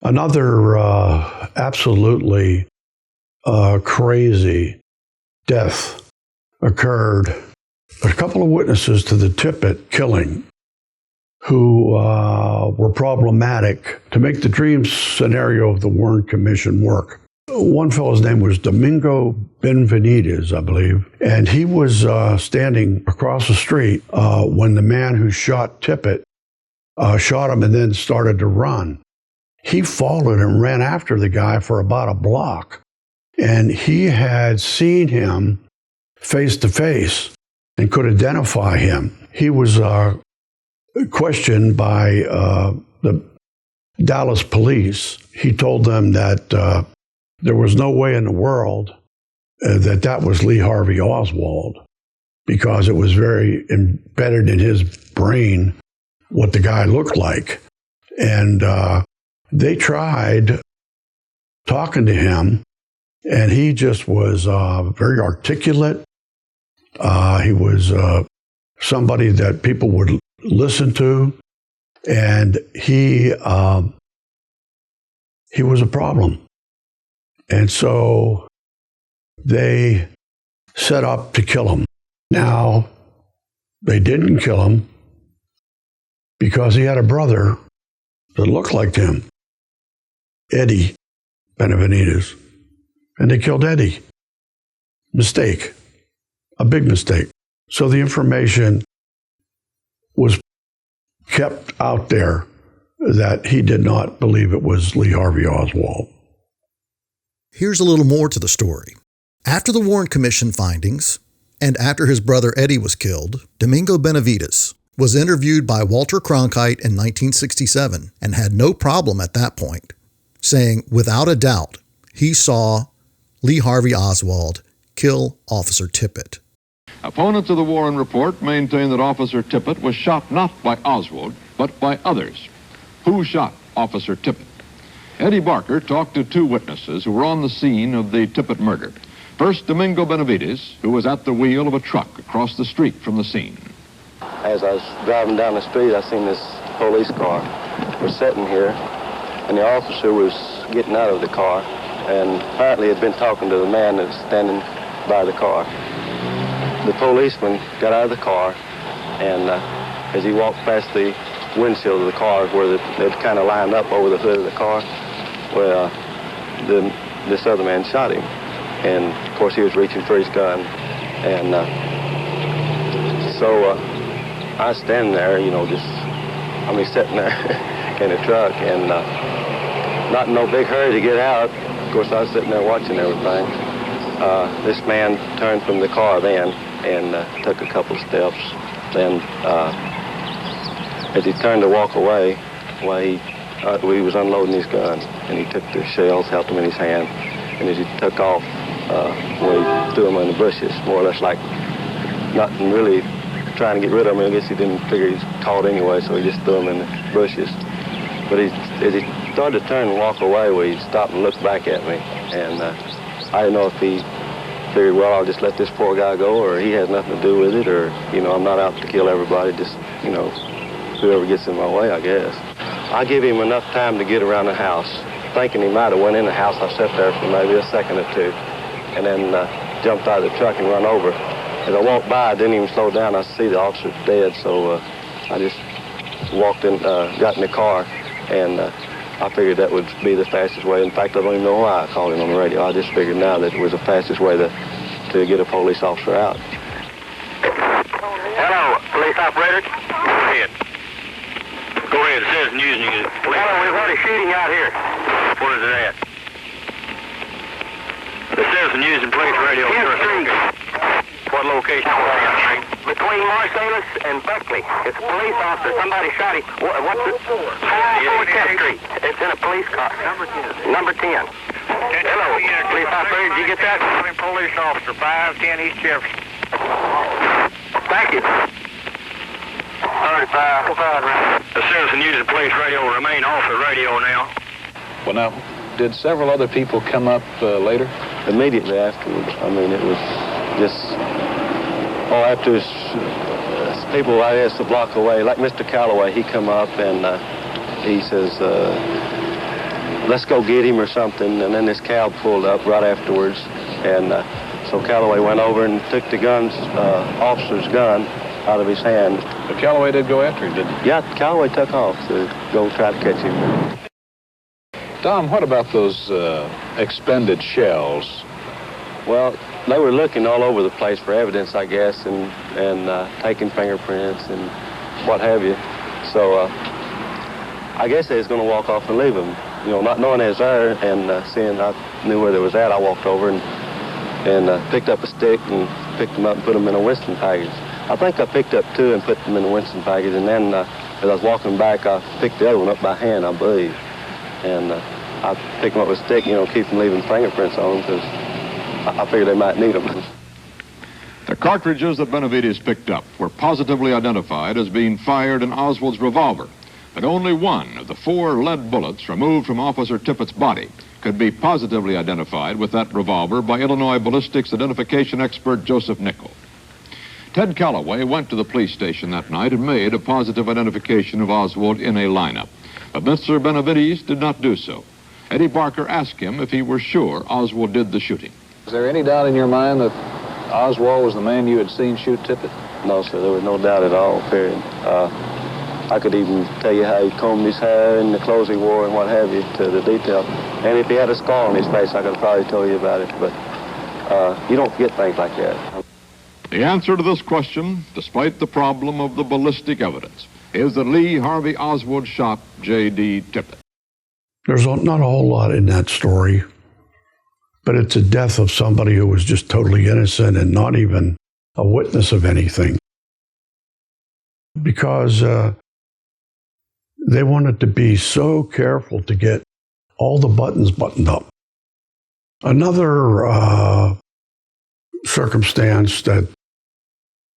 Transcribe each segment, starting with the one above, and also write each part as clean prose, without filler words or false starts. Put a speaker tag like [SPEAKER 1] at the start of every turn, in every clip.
[SPEAKER 1] Another absolutely crazy death occurred. A couple of witnesses to the Tippit killing who were problematic to make the dream scenario of the Warren Commission work. One fellow's name was Domingo Benavides, I believe, and he was standing across the street when the man who shot Tippit shot him and then started to run. He followed and ran after the guy for about a block, and he had seen him face to face and could identify him. He was questioned by the Dallas police. He told them that there was no way in the world that was Lee Harvey Oswald, because it was very embedded in his brain what the guy looked like. And they tried talking to him, and he just was very articulate. He was somebody that people would listen to, and he was a problem. And so they set up to kill him. Now, they didn't kill him because he had a brother that looked like him, Eddie Benavides, and they killed Eddie. Mistake, a big mistake. So the information was kept out there that he did not believe it was Lee Harvey Oswald.
[SPEAKER 2] Here's a little more to the story. After the Warren Commission findings, and after his brother Eddie was killed, Domingo Benavides was interviewed by Walter Cronkite in 1967 and had no problem at that point saying, without a doubt, he saw Lee Harvey Oswald kill Officer Tippit.
[SPEAKER 3] Opponents of the Warren report maintain that Officer Tippit was shot not by Oswald, but by others. Who shot Officer Tippit? Eddie Barker talked to two witnesses who were on the scene of the Tippit murder. First, Domingo Benavides, who was at the wheel of a truck across the street from the scene.
[SPEAKER 4] As I was driving down the street, I seen this police car was sitting here, and the officer was getting out of the car, and apparently had been talking to the man that was standing by the car. The policeman got out of the car, and as he walked past the windshield of the car where they'd kind of lined up over the hood of the car, where this other man shot him. And of course he was reaching for his gun. And so I was standing there, sitting there in the truck, and not in no big hurry to get out. Of course I was sitting there watching everything. This man turned from the car then and took a couple of steps. Then as he turned to walk away, he was unloading his gun, and he took the shells, held them in his hand, and as he took off, he threw them in the bushes, more or less like nothing really trying to get rid of them. I guess he didn't figure he was caught anyway, so he just threw them in the bushes. But as he started to turn and walk away, he stopped and looked back at me, and I didn't know if he figured, well, I'll just let this poor guy go, or he has nothing to do with it, or, I'm not out to kill everybody, just, whoever gets in my way, I guess. I gave him enough time to get around the house, thinking he might have went in the house. I sat there for maybe a second or two, and then jumped out of the truck and run over. As I walked by, I didn't even slow down. I see the officer's dead, so I just walked in, got in the car, and I figured that would be the fastest way. In fact, I don't even know why I called him on the radio. I just figured now that it was the fastest way to get a police officer out.
[SPEAKER 5] Hello, police operator. Go ahead. Go ahead. It says news. Hello, we've heard a shooting out here. Where is it at? It says the news and police radio. 10th Street. What location? Between Marsalis and Buckley. It's a police officer. Somebody shot him. What's it? 10th Street. It's in a police car. Number 10. Hello, police operator. Did you get that? Police officer, 510 East Jefferson. Thank you. 35. It says the news and police radio will remain off the radio now.
[SPEAKER 3] Well, now, did several other people come up later?
[SPEAKER 4] Immediately afterwards. I mean, it was just, after people, I guess, a block away, like Mr. Calloway, he come up and he says, let's go get him or something. And then this cab pulled up right afterwards. And so Calloway went over and took the officer's gun out of his hand.
[SPEAKER 6] But Calloway did go after him, didn't he?
[SPEAKER 4] Yeah, Calloway took off to go try to catch him.
[SPEAKER 6] Tom, what about those expended shells?
[SPEAKER 4] Well, they were looking all over the place for evidence, I guess, and taking fingerprints and what have you. So I guess they was going to walk off and leave them. You know, not knowing they was there and seeing I knew where they was at, I walked over and picked up a stick and picked them up and put them in a Winston package. I think I picked up two and put them in a Winston package, and then as I was walking back, I picked the other one up by hand, I believe. And I picked them up with a stick, you know, keep from leaving fingerprints on them, because I figured they might need them.
[SPEAKER 3] The cartridges that Benavides picked up were positively identified as being fired in Oswald's revolver, but only one of the 4 lead bullets removed from Officer Tippit's body could be positively identified with that revolver by Illinois ballistics identification expert Joseph Nickel. Ted Calloway went to the police station that night and made a positive identification of Oswald in a lineup, but Mr. Benavides did not do so. Eddie Barker asked him if he were sure Oswald did the shooting.
[SPEAKER 6] Is there any doubt in your mind that Oswald was the man you had seen shoot Tippit?
[SPEAKER 4] No, sir, there was no doubt at all, period. I could even tell you how he combed his hair and the clothes he wore and what have you to the detail. And if he had a scar on his face, I could probably tell you about it, but you don't forget things like that.
[SPEAKER 3] The answer to this question, despite the problem of the ballistic evidence, is that Lee Harvey Oswald shot J.D. Tippit.
[SPEAKER 1] There's not a whole lot in that story, but it's a death of somebody who was just totally innocent and not even a witness of anything. Because they wanted to be so careful to get all the buttons buttoned up. Another circumstance that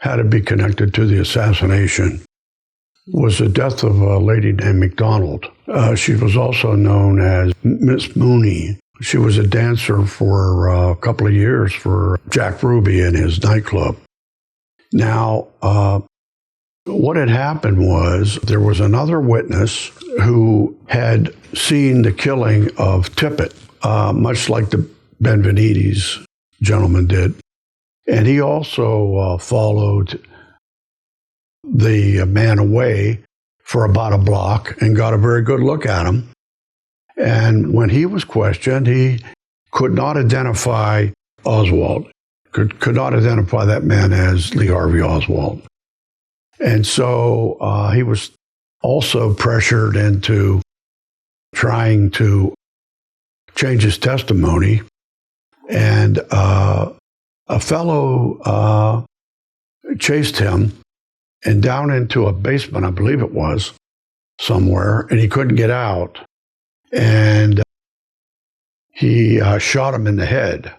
[SPEAKER 1] had to be connected to the assassination was the death of a lady named McDonald. She was also known as Miss Mooney. She was a dancer for a couple of years for Jack Ruby in his nightclub. Now, what had happened was there was another witness who had seen the killing of Tippit, much like the Benavides gentleman did. And he also followed the man away for about a block and got a very good look at him. And when he was questioned, he could not identify Oswald, could not identify that man as Lee Harvey Oswald. And so he was also pressured into trying to change his testimony. And a fellow chased him and down into a basement, I believe it was, somewhere, and he couldn't get out. And he shot him in the head,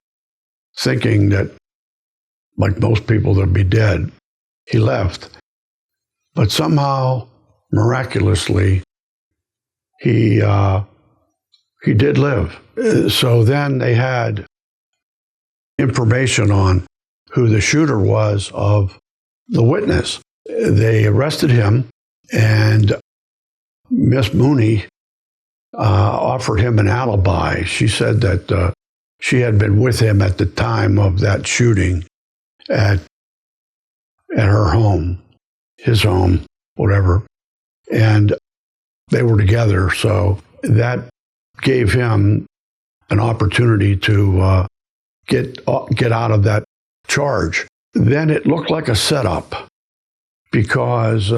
[SPEAKER 1] thinking that, like most people, they'd be dead. He left. But somehow, miraculously, he did live. So then they had information on who the shooter was of the witness. They arrested him, and Miss Mooney offered him an alibi. She said that she had been with him at the time of that shooting at her home, his home, whatever. And they were together, so that gave him an opportunity to get out of that charge. Then it looked like a setup because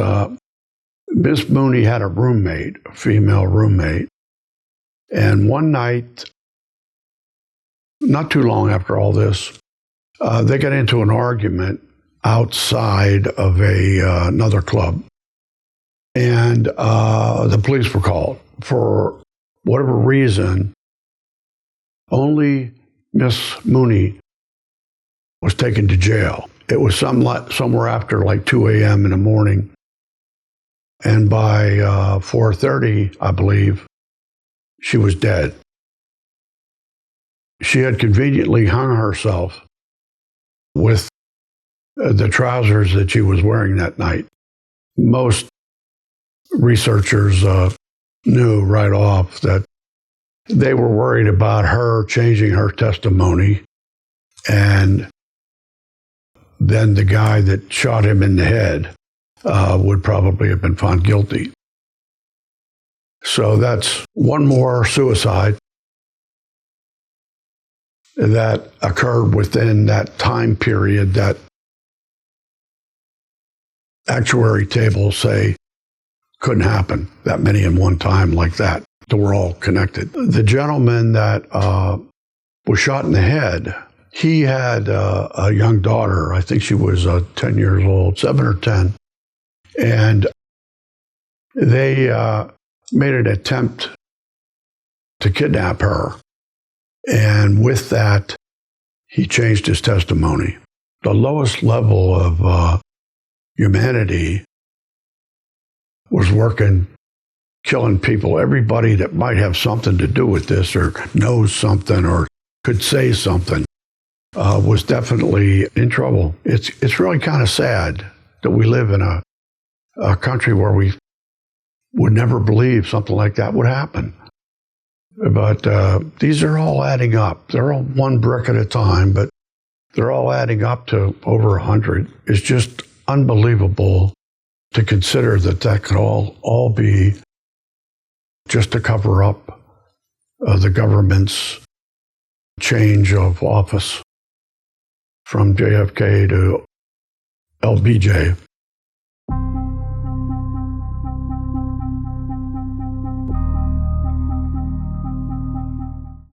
[SPEAKER 1] Miss Mooney had a roommate, a female roommate. And one night, not too long after all this, they got into an argument outside of another club. And the police were called. For whatever reason, only Miss Mooney was taken to jail. It was somewhere after like 2 a.m. in the morning. And by 4:30, I believe, she was dead. She had conveniently hung herself with the trousers that she was wearing that night. Most researchers knew right off that they were worried about her changing her testimony, and then the guy that shot him in the head would probably have been found guilty. So that's one more suicide that occurred within that time period that actuary tables say couldn't happen, that many in one time like that. They were all connected. The gentleman that was shot in the head, he had a young daughter. I think she was 10 years old, 7 or 10. And they made an attempt to kidnap her. And with that, he changed his testimony. The lowest level of humanity was working, killing people. Everybody that might have something to do with this or knows something or could say something was definitely in trouble. It's really kind of sad that we live in a country where we would never believe something like that would happen. But these are all adding up. They're all one brick at a time, but they're all adding up to over 100. It's just unbelievable to consider that could all be just to cover up the government's change of office from JFK to LBJ.